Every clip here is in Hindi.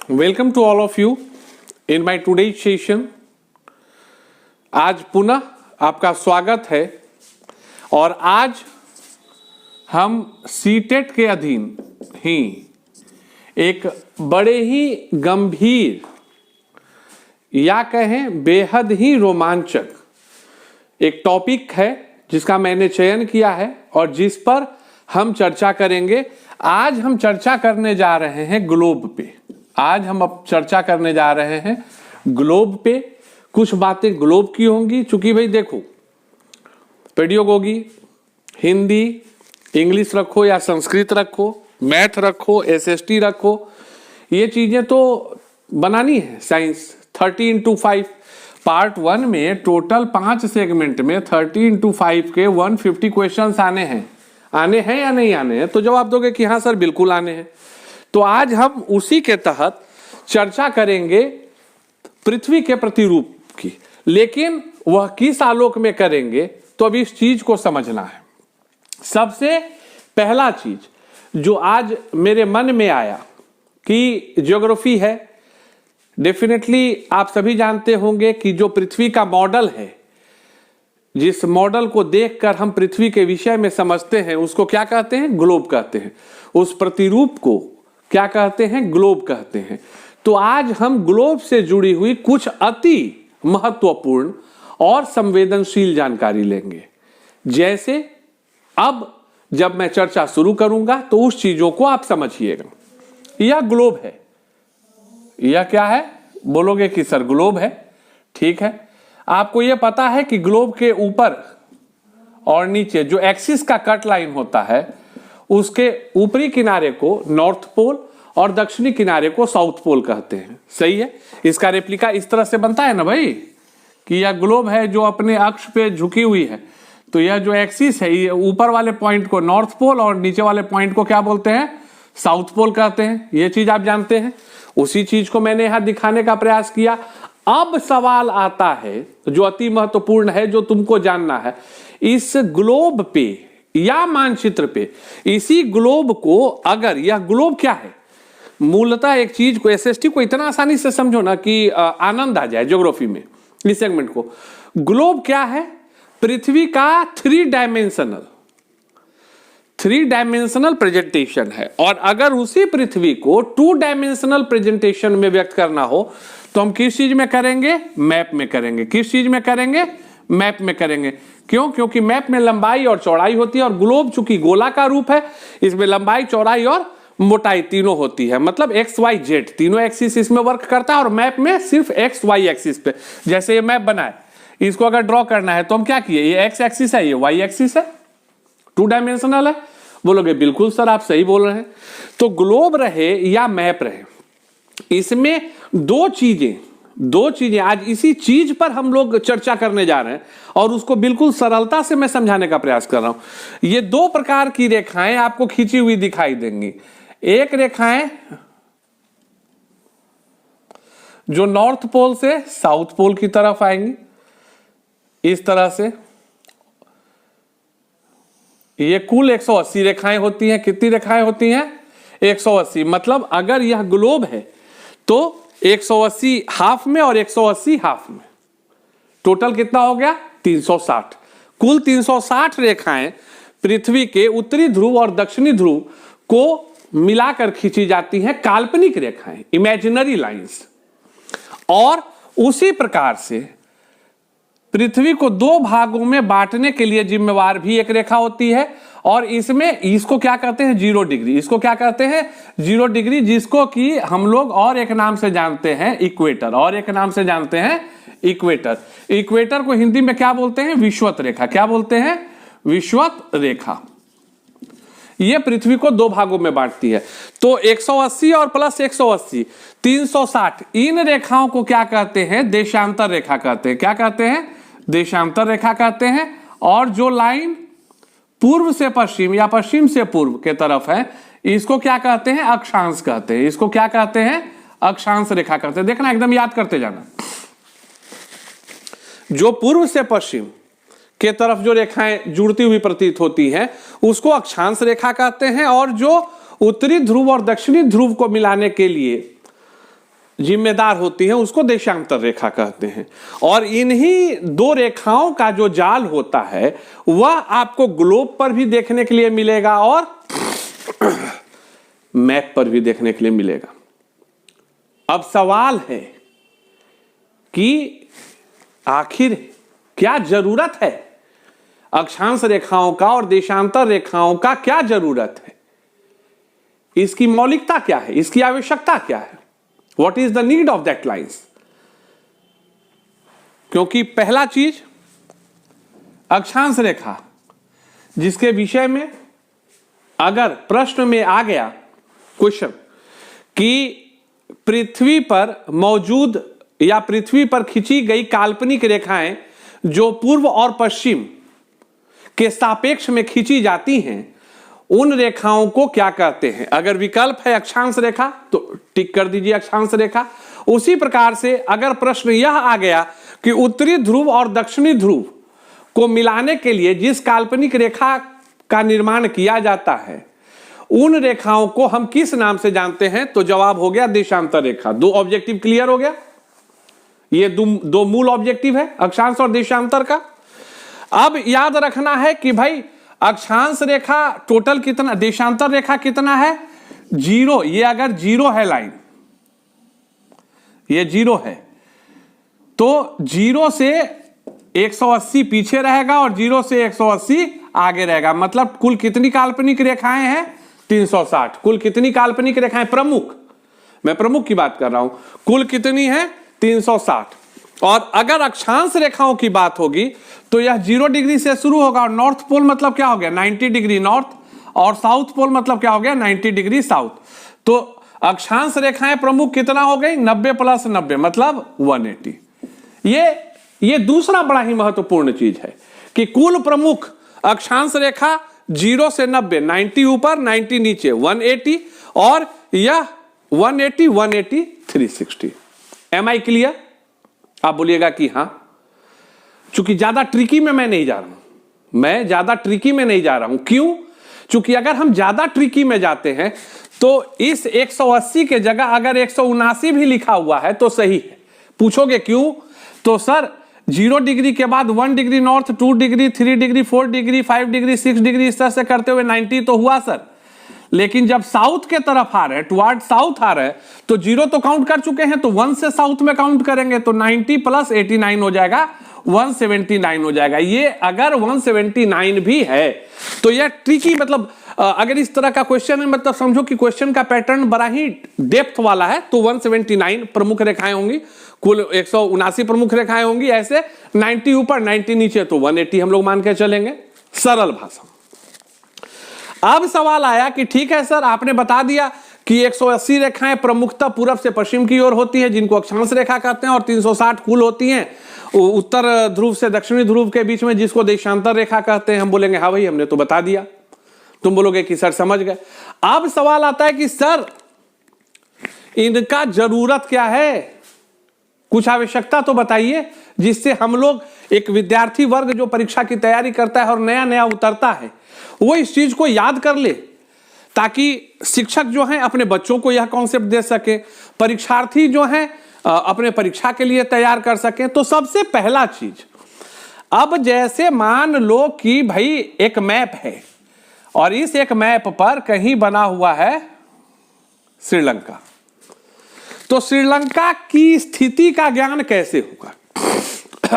Welcome to all of you in my today session. आज पुनः आपका स्वागत है और आज हम सीटेट के अधीन ही एक बड़े ही गंभीर या कहें बेहद ही रोमांचक एक टॉपिक है जिसका मैंने चयन किया है और जिस पर हम चर्चा करेंगे। आज हम चर्चा करने जा रहे हैं ग्लोब पे। आज हम अब चर्चा करने जा रहे हैं ग्लोब पे। कुछ बातें ग्लोब की होंगी, चूंकि भाई देखो पेडियोलॉजी, हिंदी, इंग्लिश रखो या संस्कृत रखो, मैथ रखो, एसएसटी रखो, ये चीजें तो बनानी है। साइंस 30x5 पार्ट 1 में टोटल 5 सेगमेंट में 30x5 के 150 क्वेश्चंस आने हैं या नहीं आने हैं? तो जवाब दोगे कि हाँ सर बिल्कुल आने हैं। तो आज हम उसी के तहत चर्चा करेंगे पृथ्वी के प्रतिरूप की, लेकिन वह किस आलोक में करेंगे तो अभी इस चीज को समझना है। सबसे पहला चीज जो आज मेरे मन में आया कि ज्योग्राफी है। डेफिनेटली आप सभी जानते होंगे कि जो पृथ्वी का मॉडल है, जिस मॉडल को देखकर हम पृथ्वी के विषय में समझते हैं, उसको क्या कहते हैं? ग्लोब कहते हैं। उस प्रतिरूप को क्या कहते हैं? ग्लोब कहते हैं। तो आज हम ग्लोब से जुड़ी हुई कुछ अति महत्वपूर्ण और संवेदनशील जानकारी लेंगे। जैसे अब जब मैं चर्चा शुरू करूंगा तो उस चीजों को आप समझिएगा। यह ग्लोब है। यह क्या है? बोलोगे कि सर ग्लोब है। ठीक है, आपको यह पता है कि ग्लोब के ऊपर और नीचे जो एक्सिस का कट लाइन होता है, उसके ऊपरी किनारे को नॉर्थ पोल और दक्षिणी किनारे को साउथ पोल कहते हैं। सही है। इसका रेप्लिका इस तरह से बनता है ना भाई, कि यह ग्लोब है जो अपने अक्ष पे झुकी हुई है। तो यह जो एक्सिस है, ये ऊपर वाले पॉइंट को नॉर्थ पोल और नीचे वाले पॉइंट को क्या बोलते हैं? साउथ पोल कहते हैं। यह चीज आप जानते हैं। उसी चीज को मैंने यहां दिखाने का प्रयास किया। अब सवाल आता है जो अति महत्वपूर्ण है, जो तुमको जानना है। इस ग्लोब पे या मानचित्र पे, इसी ग्लोब को अगर, यह ग्लोब क्या है? मूलतः एक चीज को, एसएसटी को इतना आसानी से समझो ना कि आनंद आ जाए ज्योग्राफी में इस सेगमेंट को। ग्लोब क्या है? पृथ्वी का थ्री डायमेंशनल प्रेजेंटेशन है। और अगर उसी पृथ्वी को 2 डायमेंशनल प्रेजेंटेशन में व्यक्त करना हो तो हम किस चीज में करेंगे? मैप में करेंगे। किस चीज में करेंगे? मैप में करेंगे। क्यों? क्योंकि मैप में लंबाई और चौड़ाई होती है और ग्लोब चूंकि गोलाकार रूप है, इसमें लंबाई, चौड़ाई और मोटाई तीनों होती है। मतलब एक्स वाई जेड तीनों एक्सिस इसमें वर्क करता है और मैप में सिर्फ एक्स वाई एक्सिस पे। जैसे ये मैप बना है, इसको अगर ड्रॉ करना है तो हम क्या किए? ये एक्स एक्सिस है, ये वाई एक्सिस है, 2 डायमेंशनल है। बोलोगे बिल्कुल सर आप सही बोल रहे हैं। तो ग्लोब रहे या मैप रहे, इसमें दो चीजें आज इसी चीज पर हम लोग चर्चा करने जा रहे हैं और उसको बिल्कुल सरलता से मैं समझाने का प्रयास कर रहा हूं। ये 2 प्रकार की रेखाएं आपको खींची हुई दिखाई देंगी। एक रेखाएं जो नॉर्थ पोल से साउथ पोल की तरफ आएंगी इस तरह से। ये कुल 180 रेखाएं होती हैं। कितनी रेखाएं होती हैं? 180। मतलब अगर यह ग्लोब है तो 180 हाफ में और 180 हाफ में, टोटल कितना हो गया? 360। कुल 360 रेखाएं पृथ्वी के उत्तरी ध्रुव और दक्षिणी ध्रुव को मिलाकर खींची जाती हैं, काल्पनिक रेखाएं, इमेजिनरी लाइंस। और उसी प्रकार से पृथ्वी को 2 भागों में बांटने के लिए जिम्मेवार भी एक रेखा होती है और इसमें, इसको क्या कहते हैं? 0 डिग्री। इसको क्या कहते हैं? 0 डिग्री, जिसको कि हम लोग और एक नाम से जानते हैं इक्वेटर। और एक नाम से जानते हैं इक्वेटर। इक्वेटर को हिंदी में क्या बोलते हैं? विषुवत रेखा। क्या बोलते हैं? विषुवत रेखा। यह पृथ्वी को 2 भागों में बांटती है। तो 180 और प्लस 180 360, इन रेखाओं को क्या कहते हैं? देशांतर रेखा कहते हैं। क्या कहते हैं? देशांतर रेखा कहते हैं। और जो लाइन पूर्व से पश्चिम या पश्चिम से पूर्व के तरफ है, इसको क्या कहते हैं? अक्षांश कहते हैं। इसको क्या कहते हैं? अक्षांश रेखा कहते हैं। देखना, एकदम याद करते जाना। जो पूर्व से पश्चिम के तरफ जो रेखाएं जुड़ती हुई प्रतीत होती हैं, उसको अक्षांश रेखा कहते हैं। और जो उत्तरी ध्रुव और दक्षिणी ध्रुव को मिलाने के लिए जिम्मेदार होती है उसको देशांतर रेखा कहते हैं। और इन्हीं दो रेखाओं का जो जाल होता है वह आपको ग्लोब पर भी देखने के लिए मिलेगा और मैप पर भी देखने के लिए मिलेगा। अब सवाल है कि आखिर क्या जरूरत है अक्षांश रेखाओं का और देशांतर रेखाओं का, क्या जरूरत है, इसकी मौलिकता क्या है, इसकी आवश्यकता क्या है, what is the need of that lines. क्योंकि पहला चीज अक्षांश रेखा, जिसके विषय में अगर प्रश्न में आ गया क्वेश्चन कि पृथ्वी पर मौजूद या पृथ्वी पर खींची गई काल्पनिक रेखाएं जो पूर्व और पश्चिम के सापेक्ष में खींची जाती हैं, उन रेखाओं को क्या कहते हैं। अगर विकल्प है अक्षांश रेखा तो टिक कर दीजिए अक्षांश रेखा। उसी प्रकार से अगर प्रश्न यह आ गया कि उत्तरी ध्रुव और दक्षिणी ध्रुव को मिलाने के लिए जिस काल्पनिक रेखा का निर्माण किया जाता है, उन रेखाओं को हम किस नाम से जानते हैं, तो जवाब हो गया देशांतर रेखा। दो ऑब्जेक्टिव क्लियर हो गया। ये दो मूल ऑब्जेक्टिव है अक्षांश और देशांतर का। अब याद रखना है कि भाई अक्षांश रेखा टोटल कितना, देशांतर रेखा कितना है, 0। ये अगर 0 है लाइन, ये 0 है तो 0 से 180 पीछे रहेगा और 0 से 180 आगे रहेगा। मतलब कुल कितनी काल्पनिक रेखाएं हैं, 360। कुल कितनी काल्पनिक रेखाएं, प्रमुख, मैं प्रमुख की बात कर रहा हूं, कुल कितनी है, 360। और अगर अक्षांश रेखाओं की बात होगी तो यह 0 डिग्री से शुरू होगा और नॉर्थ पोल मतलब क्या हो गया, 90 डिग्री नॉर्थ, और साउथ पोल मतलब क्या हो गया, 90 डिग्री साउथ। तो अक्षांश रेखाएं प्रमुख कितना हो गई, 90 + 90 मतलब 180। ये दूसरा बड़ा ही महत्वपूर्ण चीज है कि कुल प्रमुख अक्षांश रेखा 0 से 90, 90 ऊपर 90 नीचे 180, और यह 180 180 360। Am I clear? आप बोलिएगा कि हां। चूंकि ज्यादा ट्रिकी में मैं नहीं जा रहा हूं, मैं ज्यादा ट्रिकी में नहीं जा रहा हूं। क्यों? चूंकि अगर हम ज्यादा ट्रिकी में जाते हैं तो इस 180 के जगह अगर 179 भी लिखा हुआ है तो सही है। पूछोगे क्यों? तो सर 0 डिग्री के बाद 1 degree north, 2 degree, 3 degree, 4 degree, 5 degree, 6 degree, इस तरह से करते हुए 90 तो हुआ सर। लेकिन जब साउथ के तरफ आ रहे हैं, टुवर्ड साउथ आ रहे हैं, तो 0 तो काउंट कर चुके हैं, तो 1 से साउथ में काउंट करेंगे तो 90 + 89 हो जाएगा, 179 हो जाएगा। ये अगर 179 भी है तो यह ट्रिकी, मतलब अगर इस तरह का क्वेश्चन है, मतलब समझो कि क्वेश्चन का पैटर्न बड़ा ही डेप्थ वाला है, तो 179 प्रमुख रेखाएं होंगी, कुल 179 प्रमुख रेखाएं होंगी। ऐसे 90 ऊपर 90 नीचे तो 180 हम लोग मान के चलेंगे, सरल भाषा। अब सवाल आया कि ठीक है सर, आपने बता दिया कि 180 रेखाएं प्रमुखता पूर्व से पश्चिम की ओर होती है, जिनको अक्षांश रेखा कहते हैं, और 360 कुल होती हैं उत्तर ध्रुव से दक्षिणी ध्रुव के बीच में, जिसको देशांतर रेखा कहते हैं। हम बोलेंगे हाँ भाई, हमने तो बता दिया। तुम बोलोगे कि सर समझ गए। अब सवाल आता है कि सर इनका जरूरत क्या है, कुछ आवश्यकता तो बताइए, जिससे हम लोग, एक विद्यार्थी वर्ग जो परीक्षा की तैयारी करता है और नया नया उतरता है, वो इस चीज को याद कर ले, ताकि शिक्षक जो हैं अपने बच्चों को यह कॉन्सेप्ट दे सके, परीक्षार्थी जो हैं अपने परीक्षा के लिए तैयार कर सके। तो सबसे पहला चीज, अब जैसे मान लो कि भाई एक मैप है और इस एक मैप पर कहीं बना हुआ है श्रीलंका, तो श्रीलंका की स्थिति का ज्ञान कैसे होगा?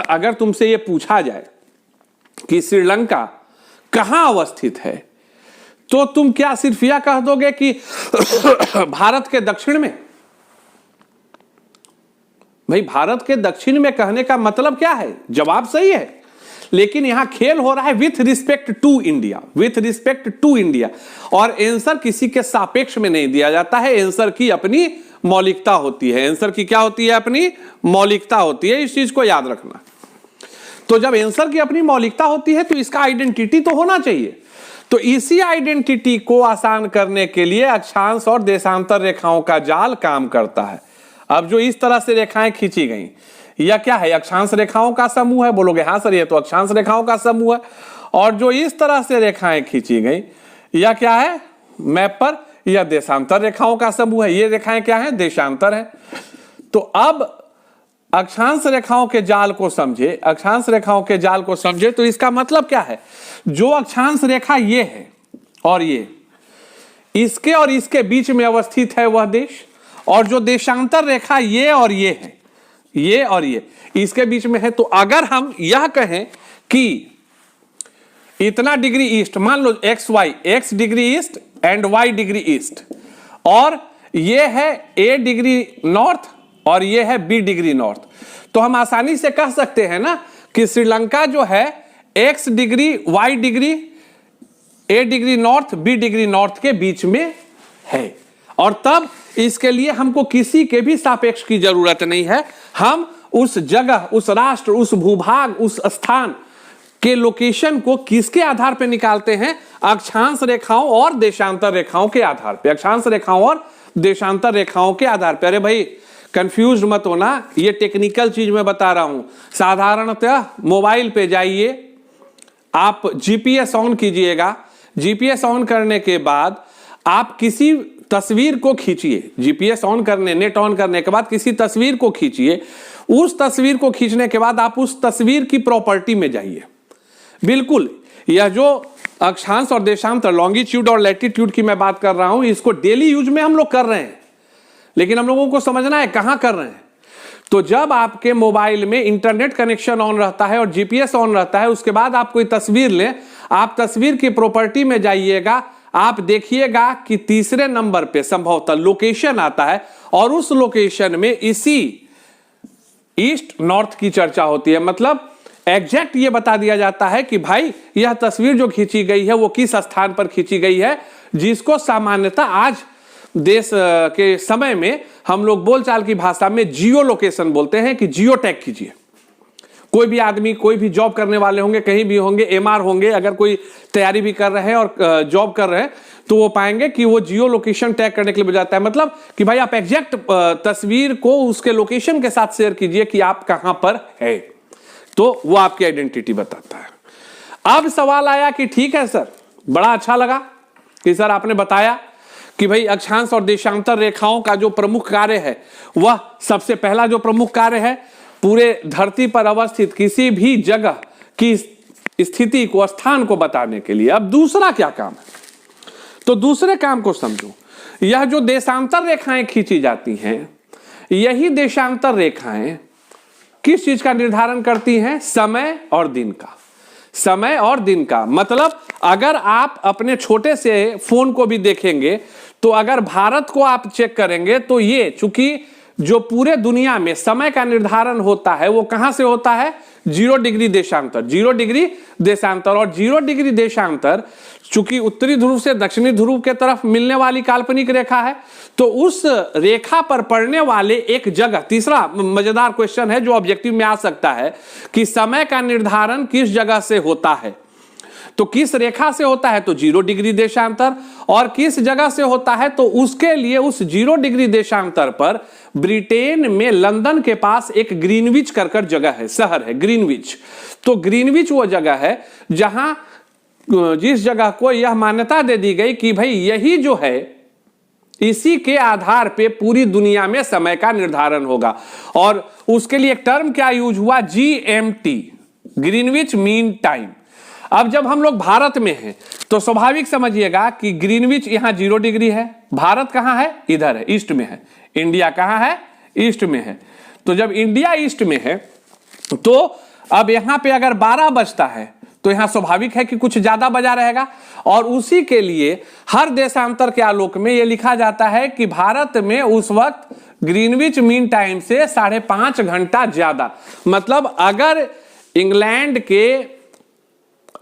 अगर तुमसे यह पूछा जाए कि श्रीलंका कहां अवस्थित है, तो तुम क्या सिर्फ यह कह दोगे कि भारत के दक्षिण में? भाई भारत के दक्षिण में कहने का मतलब क्या है? जवाब सही है, लेकिन यहां खेल हो रहा है with respect to India, with respect to India. और आंसर किसी के सापेक्ष में नहीं दिया जाता है, आंसर की अपनी मौलिकता होती है। आंसर की क्या होती है? अपनी मौलिकता होती है, इस चीज को याद रखना। तो जब आंसर की अपनी मौलिकता होती है तो इसका आइडेंटिटी तो होना चाहिए। तो इसी आइडेंटिटी को आसान करने के लिए अक्षांश और देशांतर रेखाओं का जाल काम करता है। अब जो इस तरह से रेखाएं खींची गई, यह क्या है? अक्षांश रेखाओं का समूह है। बोलोगे हाँ सर, ये तो अक्षांश रेखाओं का समूह है। और जो इस तरह से रेखाएं खींची गई, यह क्या है मैप पर? यह देशांतर रेखाओं का समूह है। ये रेखाएं क्या है? देशांतर है। तो अब अक्षांश रेखाओं के जाल को समझे, अक्षांश रेखाओं के जाल को समझे तो इसका मतलब क्या है, जो अक्षांश रेखा ये है और ये, इसके और इसके बीच में अवस्थित है वह देश, और जो देशांतर रेखा ये और ये है, ये और ये इसके बीच में है। तो अगर हम यह कहें कि इतना डिग्री ईस्ट, मान लो X Y, X degree east and Y degree east, और ये है ए डिग्री नॉर्थ और ये है बी डिग्री नॉर्थ, तो हम आसानी से कह सकते हैं ना कि श्रीलंका जो है X degree Y degree A degree north B degree north के बीच में है। और तब इसके लिए हमको किसी के भी सापेक्ष की जरूरत नहीं है, हम उस जगह, उस राष्ट्र, उस भूभाग, उस स्थान के लोकेशन को किसके आधार पर निकालते हैं, अक्षांश रेखाओं और देशांतर रेखाओं के आधार पर, अक्षांश रेखाओं और देशांतर रेखाओं के आधार पर। अरे भाई कंफ्यूज मत होना, ये टेक्निकल चीज मैं बता रहा हूं। साधारणतः मोबाइल पे जाइए, आप जीपीएस ऑन कीजिएगा, जीपीएस ऑन करने के बाद आप किसी तस्वीर को खींचिए, जीपीएस ऑन करने, नेट ऑन करने के बाद किसी तस्वीर को खींचिए, उस तस्वीर को खींचने के बाद आप उस तस्वीर की प्रॉपर्टी में जाइए। बिल्कुल यह जो अक्षांश और देशांतर, लॉन्गिट्यूड और लैटिट्यूड की मैं बात कर रहा हूं, इसको डेली यूज में हम लोग कर रहे हैं, लेकिन हम लोगों को समझना है कहां कर रहे हैं। तो जब आपके मोबाइल में इंटरनेट कनेक्शन ऑन रहता है और जीपीएस ऑन रहता है, उसके बाद आप कोई तस्वीर लें, आप तस्वीर की प्रॉपर्टी में जाइएगा, आप देखिएगा कि तीसरे नंबर पे संभवतः लोकेशन आता है, और उस लोकेशन में इसी ईस्ट नॉर्थ की चर्चा होती है। मतलब एग्जैक्ट ये बता दिया जाता है कि भाई यह तस्वीर जो खींची गई है वो किस स्थान पर खींची गई है, जिसको सामान्यतः आज देश के समय में हम लोग बोलचाल की भाषा में जियो लोकेशन बोलते हैं कि जियो टैग कीजिए। कोई भी आदमी, कोई भी जॉब करने वाले होंगे, कहीं भी होंगे, एमआर होंगे, अगर कोई तैयारी भी कर रहे हैं और जॉब कर रहे हैं, तो वो पाएंगे कि वो जियो लोकेशन टैग करने के लिए जाता है। मतलब कि भाई आप एग्जैक्ट तस्वीर को उसके लोकेशन के साथ शेयर कीजिए कि आप कहां पर है, तो वो आपकी आइडेंटिटी बताता है। अब सवाल आया कि ठीक है सर, बड़ा अच्छा लगा कि सर आपने बताया कि भाई अक्षांश और देशांतर रेखाओं का जो प्रमुख कार्य है, वह सबसे पहला जो प्रमुख कार्य है, पूरे धरती पर अवस्थित किसी भी जगह की स्थिति को, स्थान को बताने के लिए। अब दूसरा क्या काम है, तो दूसरे काम को समझो। यह जो देशांतर रेखाएं खींची जाती हैं, यही देशांतर रेखाएं किस चीज का निर्धारण करती हैं, समय और दिन का। समय और दिन का मतलब अगर आप अपने छोटे से फोन को भी देखेंगे, तो अगर भारत को आप चेक करेंगे, तो ये चूंकि जो पूरे दुनिया में समय का निर्धारण होता है वो कहां से होता है, 0 डिग्री देशांतर, 0 डिग्री देशांतर। और 0 डिग्री देशांतर चूंकि उत्तरी ध्रुव से दक्षिणी ध्रुव के तरफ मिलने वाली काल्पनिक रेखा है, तो उस रेखा पर पड़ने वाले एक जगह, तीसरा मजेदार क्वेश्चन है जो ऑब्जेक्टिव में आ सकता है कि समय का निर्धारण किस जगह से होता है, तो किस रेखा से होता है, तो 0 डिग्री देशांतर। और किस जगह से होता है, तो उसके लिए उस 0 डिग्री देशांतर पर ब्रिटेन में लंदन के पास एक ग्रीनविच कर जगह है, शहर है ग्रीनविच। तो ग्रीनविच वो जगह है जहां, जिस जगह को यह मान्यता दे दी गई कि भाई यही जो है, इसी के आधार पे पूरी दुनिया में समय का निर्धारण होगा। और उसके लिए एक टर्म क्या यूज हुआ, GMT, ग्रीनविच मीन टाइम। अब जब हम लोग भारत में हैं, तो स्वाभाविक समझिएगा कि ग्रीनविच यहां 0 डिग्री है, भारत कहां है, इधर है, ईस्ट में है। इंडिया कहां है, ईस्ट में है। तो जब इंडिया ईस्ट में है, तो अब यहां पे अगर 12 बजता है, तो यहां स्वाभाविक है कि कुछ ज्यादा बजा रहेगा। और उसी के लिए हर देशांतर के आलोक में यह लिखा जाता है कि भारत में उस वक्त ग्रीनविच मीन टाइम से 5.5 घंटा ज्यादा। मतलब अगर इंग्लैंड के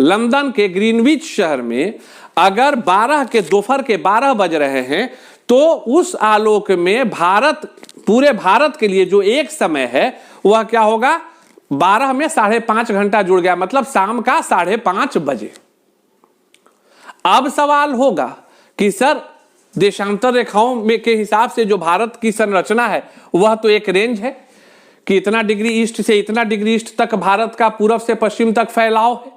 लंदन के ग्रीनविच शहर में अगर 12 के दोपहर के 12 बज रहे हैं, तो उस आलोक में भारत, पूरे भारत के लिए जो एक समय है वह क्या होगा, 12 में 5.5 घंटा जुड़ गया, मतलब शाम का 5:30 बजे। अब सवाल होगा कि सर देशांतर रेखाओं में के हिसाब से जो भारत की संरचना है वह तो एक रेंज है कि इतना डिग्री ईस्ट से इतना डिग्री ईस्ट तक भारत का पूर्व से पश्चिम तक फैलाव है।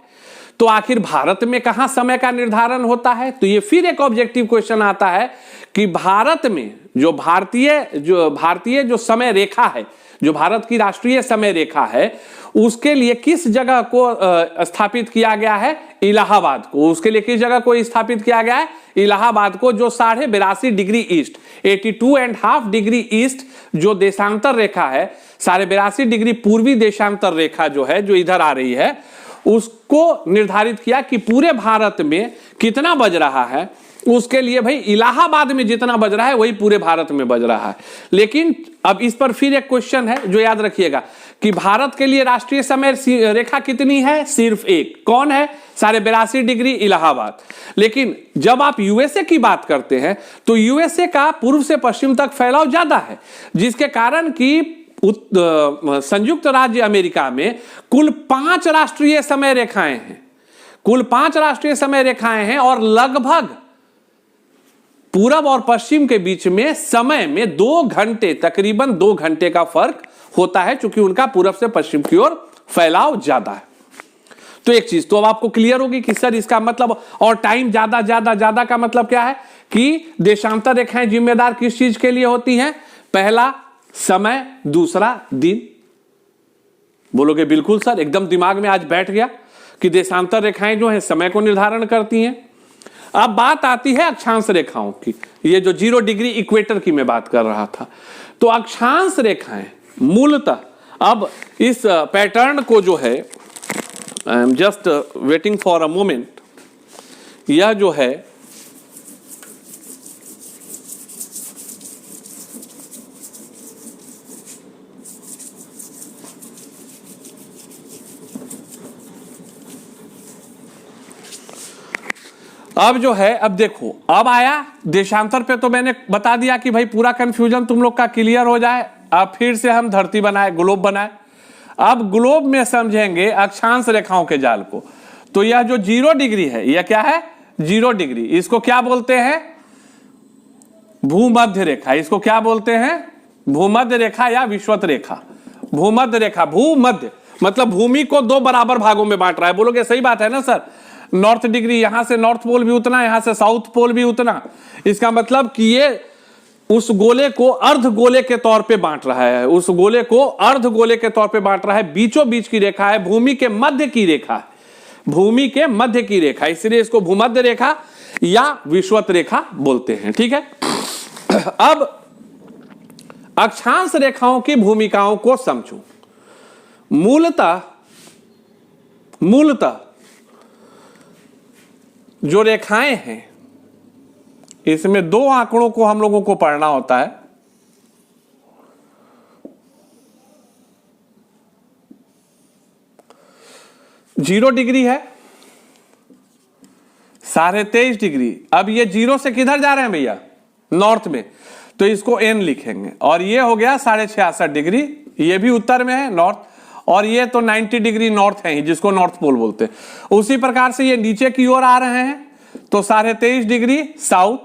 तो आखिर भारत में कहां समय का निर्धारण होता है? तो ये फिर एक ऑब्जेक्टिव क्वेश्चन आता है कि भारत में जो भारतीय जो समय रेखा है, जो भारत की राष्ट्रीय समय रेखा है, उसके लिए किस जगह को स्थापित किया गया है? इलाहाबाद को। उसके लिए किस जगह को स्थापित किया गया है? इलाहाबाद को, जो 82.5 डिग्री ईस्ट, 82.5 डिग्री ईस्ट जो देशांतर रेखा है, 82.5 डिग्री पूर्वी देशांतर रेखा जो है, जो इधर आ रही है, उसको निर्धारित किया कि पूरे भारत में कितना बज रहा है। उसके लिए भाई इलाहाबाद में जितना बज रहा है वही पूरे भारत में बज रहा है। लेकिन अब इस पर फिर एक क्वेश्चन है जो याद रखिएगा कि भारत के लिए राष्ट्रीय समय रेखा कितनी है? सिर्फ एक। कौन है? 82.5 डिग्री इलाहाबाद। लेकिन जब आप यूएसए की बात करते हैं तो यूएसए का पूर्व से पश्चिम तक फैलाव ज्यादा है, जिसके कारण कि संयुक्त राज्य अमेरिका में कुल 5 राष्ट्रीय समय रेखाएं हैं। कुल 5 राष्ट्रीय समय रेखाएं हैं और लगभग पूरब और पश्चिम के बीच में समय में 2 घंटे, तकरीबन 2 घंटे का फर्क होता है, क्योंकि उनका पूरब से पश्चिम की ओर फैलाव ज्यादा है। तो एक चीज तो अब आपको क्लियर होगी कि सर इसका मतलब, और टाइम ज्यादा का मतलब क्या है कि देशांतर रेखाएं जिम्मेदार किस चीज के लिए होती हैं? पहला समय, दूसरा दिन। बोलोगे बिल्कुल सर, एकदम दिमाग में आज बैठ गया कि देशांतर रेखाएं जो है समय को निर्धारण करती हैं। अब बात आती है अक्षांश रेखाओं की। ये जो 0 डिग्री इक्वेटर की मैं बात कर रहा था, तो अक्षांश रेखाएं मूलतः, अब इस पैटर्न को जो है, I am just waiting for a moment, यह जो है अब जो है, अब देखो, अब आया देशांतर पे, तो मैंने बता दिया कि भाई पूरा कंफ्यूजन तुम लोग का क्लियर हो जाए। अब फिर से हम धरती बनाए, ग्लोब बनाए। अब ग्लोब में समझेंगे अक्षांश रेखाओं के जाल को। तो यह जो 0 डिग्री है, यह क्या है? 0 डिग्री। इसको क्या बोलते हैं? भूमध्य रेखा। इसको क्या बोलते हैं? भूमध्य रेखा या विषुवत रेखा। भूमध्य रेखा, भूमध्य मतलब भूमि को 2 बराबर भागों में बांट रहा है। बोलोगे सही बात है ना सर? नॉर्थ डिग्री, यहां से नॉर्थ पोल भी उतना, यहां से साउथ पोल भी उतना। इसका मतलब कि ये उस गोले को अर्ध गोले के तौर पे बांट रहा है, उस गोले को अर्ध गोले के तौर पे बांट रहा है। बीचों बीच की रेखा है, भूमि के मध्य की रेखा है, भूमि के मध्य की रेखा, इसलिए इसको भूमध्य रेखा या विषुवत रेखा बोलते हैं। ठीक है, अब अक्षांश रेखाओं की भूमिकाओं को समझो। मूलतः जो रेखाएं हैं, इसमें 2 आंकड़ों को हम लोगों को पढ़ना होता है। जीरो डिग्री है, 23.5 डिग्री। अब ये 0 से किधर जा रहे हैं भैया? नॉर्थ में, तो इसको n लिखेंगे। और ये हो गया 66.5 डिग्री, ये भी उत्तर में है, नॉर्थ। और ये तो 90 डिग्री नॉर्थ है ही, जिसको नॉर्थ पोल बोलते हैं। उसी प्रकार से ये नीचे की ओर आ रहे हैं, तो 23.5 डिग्री साउथ,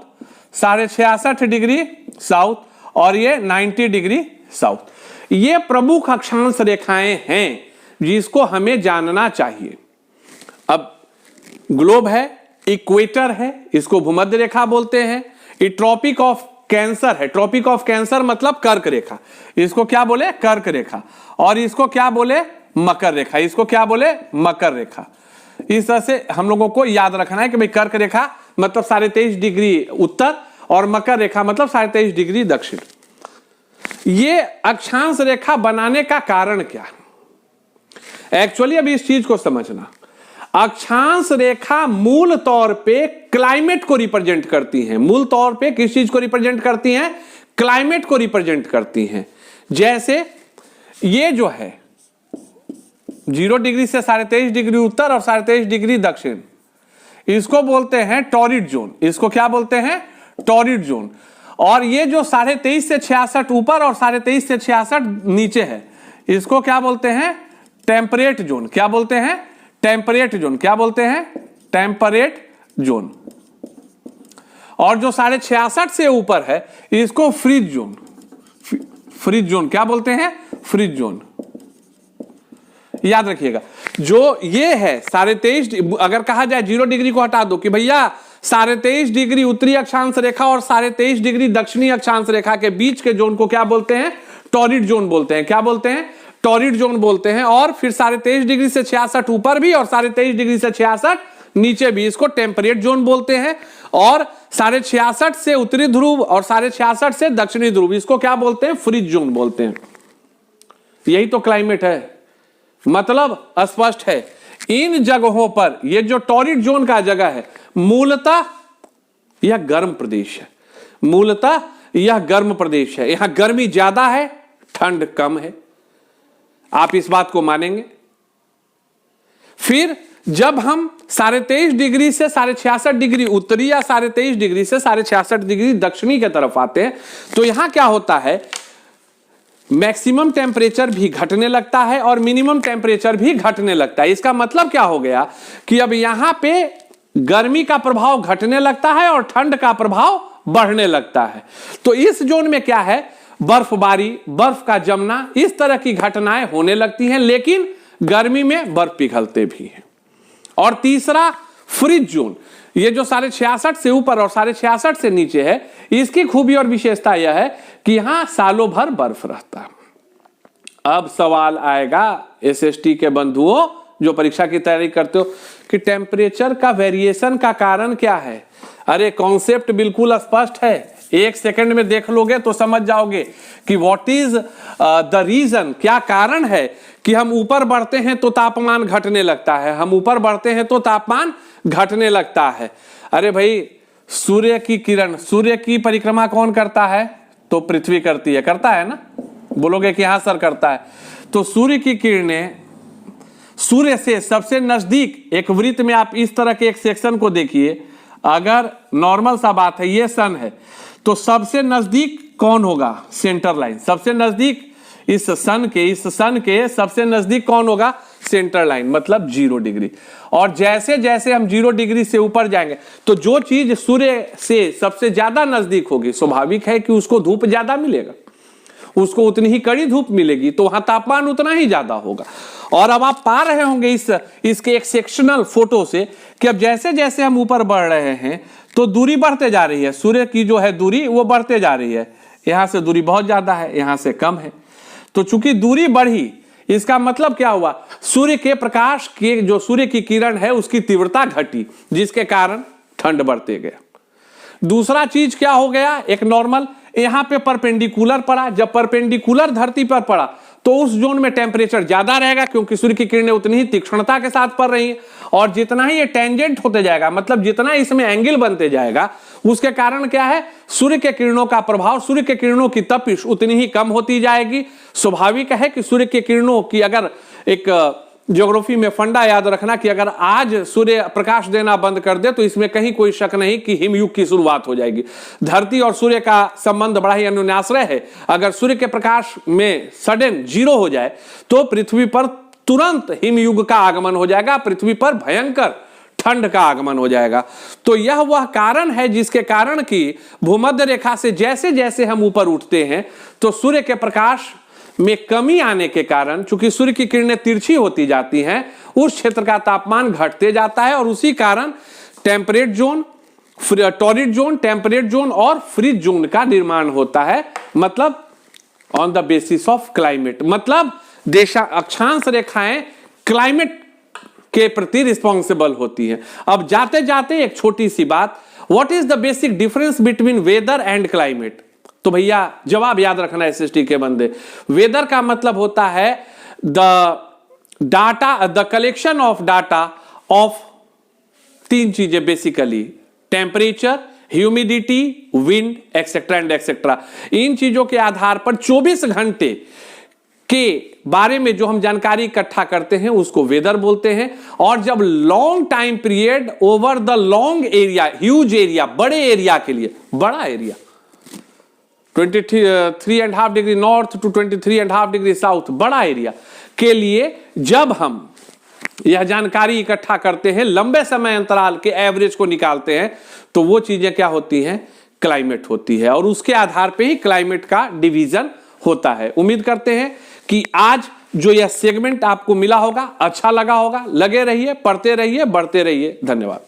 66.5 डिग्री साउथ, और ये 90 डिग्री साउथ। ये प्रमुख अक्षांश रेखाएं हैं जिसको हमें जानना चाहिए। अब ग्लोब है, इक्वेटर है, इसको भूमध्य रेखा बोलते हैं। ये ट्रॉपिक ऑफ कैंसर है, ट्रॉपिक ऑफ कैंसर मतलब कर्क रेखा, इसको क्या बोले? कर्क रेखा। और इसको क्या बोले? मकर रेखा। इसको क्या बोले? मकर रेखा। इस तरह से हम लोगों को याद रखना है कि भाई कर्क रेखा मतलब 23.5 डिग्री उत्तर और मकर रेखा मतलब 23.5 डिग्री दक्षिण। ये अक्षांश रेखा बनाने का कारण क्या है? एक्चुअली अभी इस चीज को समझना, अक्षांश रेखा मूल तौर पे क्लाइमेट को रिप्रेजेंट करती हैं। मूल तौर पे किस चीज को रिप्रेजेंट करती हैं? क्लाइमेट को रिप्रेजेंट करती हैं। जैसे ये जो है 0 डिग्री से 23.5 डिग्री उत्तर और 23.5 डिग्री दक्षिण, इसको बोलते हैं टॉरिड जोन। इसको क्या बोलते हैं? Torrid zone. और ये जो 23.5 से 66 ऊपर और 23.5 से 66 नीचे है, इसको क्या बोलते हैं? Temperate zone. क्या बोलते हैं? Temperate zone. क्या बोलते हैं? Temperate zone. और जो 66.5 से ऊपर है, इसको फ्रीज जोन। फ्रीज जोन क्या बोलते हैं? Freeze zone. याद रखिएगा, जो ये है 23.5, अगर कहा जाए 0 डिग्री को हटा दो कि भैया 23.5 डिग्री उत्तरी अक्षांश रेखा और 23.5 डिग्री दक्षिणी अक्षांश रेखा के बीच के जोन को क्या बोलते हैं? टॉरिड जोन बोलते हैं। क्या बोलते हैं? टॉरिड जोन बोलते हैं। और फिर 23.5 डिग्री से 66 ऊपर भी और 23.5 डिग्री से 66 नीचे भी, इसको टेम्परेट जोन बोलते हैं। और 66.5 से उत्तरी ध्रुव और 66.5 से दक्षिणी ध्रुव, इसको क्या बोलते हैं? फ्रीज जोन बोलते हैं। यही तो क्लाइमेट है। मतलब स्पष्ट है, इन जगहों पर ये जो टॉरिड जोन का जगह है, मूलतः यह गर्म प्रदेश है। मूलतः यह गर्म प्रदेश है। यहां गर्मी ज्यादा है, ठंड कम है। आप इस बात को मानेंगे? फिर जब हम 23.5 डिग्री से 66.5 डिग्री उत्तरी या 23.5 डिग्री से 66.5 डिग्री दक्षिणी की तरफ आते हैं, तो यहां क्या होता है? मैक्सिमम टेम्परेचर भी घटने लगता है और मिनिमम टेम्परेचर भी घटने लगता है। इसका मतलब क्या हो गया कि अब यहां पे गर्मी का प्रभाव घटने लगता है और ठंड का प्रभाव बढ़ने लगता है। तो इस जोन में क्या है? बर्फबारी, बर्फ का जमना, इस तरह की घटनाएं होने लगती हैं, लेकिन गर्मी में बर्फ पिघलते भी हैं। और तीसरा फ्रीज जोन, ये जो 66.5 से ऊपर और 66.5 से नीचे है, इसकी खूबी और विशेषता यह है कि यहां सालों भर बर्फ रहता है। अब सवाल आएगा एसएसटी के बंधुओं जो परीक्षा की तैयारी करते हो कि टेम्परेचर का वेरिएशन का कारण क्या है? अरे कॉन्सेप्ट बिल्कुल स्पष्ट है, 1 सेकंड में देख लोगे तो समझ जाओगे कि व्हाट इज द रीजन, क्या कारण है कि हम ऊपर बढ़ते हैं तो तापमान घटने लगता है, हम ऊपर बढ़ते हैं तो तापमान घटने लगता है। अरे भाई, सूर्य की किरण, सूर्य की परिक्रमा कौन करता है? तो पृथ्वी करती है, करता है ना? बोलोगे कि हाँ सर करता है। तो सूर्य की किरणें सूर्य से सबसे नजदीक एक वृत्त में, आप इस तरह के एक सेक्शन को देखिए, अगर नॉर्मल सा बात है, ये सन है, तो सबसे नजदीक कौन होगा? Centre line. सबसे नजदीक इस सन के सबसे नजदीक कौन होगा? सेंटर लाइन, मतलब 0 डिग्री। और जैसे जैसे हम 0 डिग्री से ऊपर जाएंगे तो जो चीज सूर्य से सबसे ज्यादा नजदीक होगी, स्वाभाविक है कि उसको धूप ज्यादा मिलेगा, उसको उतनी ही कड़ी धूप मिलेगी, तो वहां तापमान उतना ही ज्यादा होगा। और अब आप पा रहे होंगे इसके एक सेक्शनल फोटो से कि अब जैसे जैसे हम ऊपर बढ़ रहे हैं तो दूरी बढ़ते जा रही है। सूर्य की जो है दूरी वो बढ़ते जा रही है। यहां से दूरी बहुत ज्यादा है, यहां से कम है। तो चूंकि दूरी बढ़ी, इसका मतलब क्या हुआ? सूर्य के प्रकाश के जो सूर्य की किरण है उसकी तीव्रता घटी, जिसके कारण ठंड बढ़ते गया। दूसरा चीज क्या हो गया? एक नॉर्मल यहां पे परपेंडिकुलर पड़ा। जब परपेंडिकुलर धरती पर पड़ा तो उस जोन में टेम्परेचर ज्यादा रहेगा, क्योंकि सूर्य की किरणें उतनी ही तीक्ष्णता के साथ पड़ रही हैं। और जितना ही ये टेंजेंट होते जाएगा, मतलब जितना इसमें एंगल बनते जाएगा, उसके कारण क्या है? सूर्य के किरणों का प्रभाव, सूर्य के किरणों की तपिश उतनी ही कम होती जाएगी। स्वाभाविक है कि सूर्य के किरणों की, अगर एक ज्योग्राफी में फंडा याद रखना कि अगर आज सूर्य प्रकाश देना बंद कर दे तो इसमें कहीं कोई शक नहीं कि हिमयुग की शुरुआत हो जाएगी। धरती और सूर्य का संबंध बड़ा ही अन्योन्याश्रय है। अगर सूर्य के प्रकाश में सडन 0 हो जाए तो पृथ्वी पर तुरंत हिमयुग का आगमन हो जाएगा, पृथ्वी पर भयंकर ठंड का आगमन हो जाएगा। तो यह वह कारण है जिसके कारण कि भूमध्य रेखा से जैसे जैसे हम ऊपर उठते हैं तो सूर्य के प्रकाश में कमी आने के कारण, चूंकि सूर्य की किरणें तिरछी होती जाती हैं, उस क्षेत्र का तापमान घटते जाता है और उसी कारण temperate zone, torrid zone, temperate zone और फ्रीज जोन का निर्माण होता है। मतलब on the basis of climate, मतलब अक्षांश रेखाएं क्लाइमेट के प्रति रिस्पॉन्सिबल होती हैं। अब जाते जाते एक छोटी सी बात, what is the basic difference between weather and climate? तो भैया जवाब याद रखना एसएसटी के बंदे। वेदर का मतलब होता है the collection of data of 3 चीजें basically: temperature, humidity, wind, etcetera and etcetera. इन चीजों के आधार पर 24 घंटे के बारे में जो हम जानकारी इकट्ठा करते हैं उसको वेदर बोलते हैं। और जब long time period over the long area, huge area, बड़े एरिया के लिए, बड़ा area 23.5 degree north to 23.5 degree south, बड़ा एरिया के लिए जब हम यह जानकारी इकट्ठा करते हैं, लंबे समय अंतराल के एवरेज को निकालते हैं, तो वो चीजें क्या होती हैं? क्लाइमेट होती है। और उसके आधार पे ही क्लाइमेट का डिवीजन होता है। उम्मीद करते हैं कि आज जो यह सेगमेंट आपको मिला होगा अच्छा लगा होगा। लगे रहिए, पढ़ते रहिए, बढ़ते रहिए। धन्यवाद।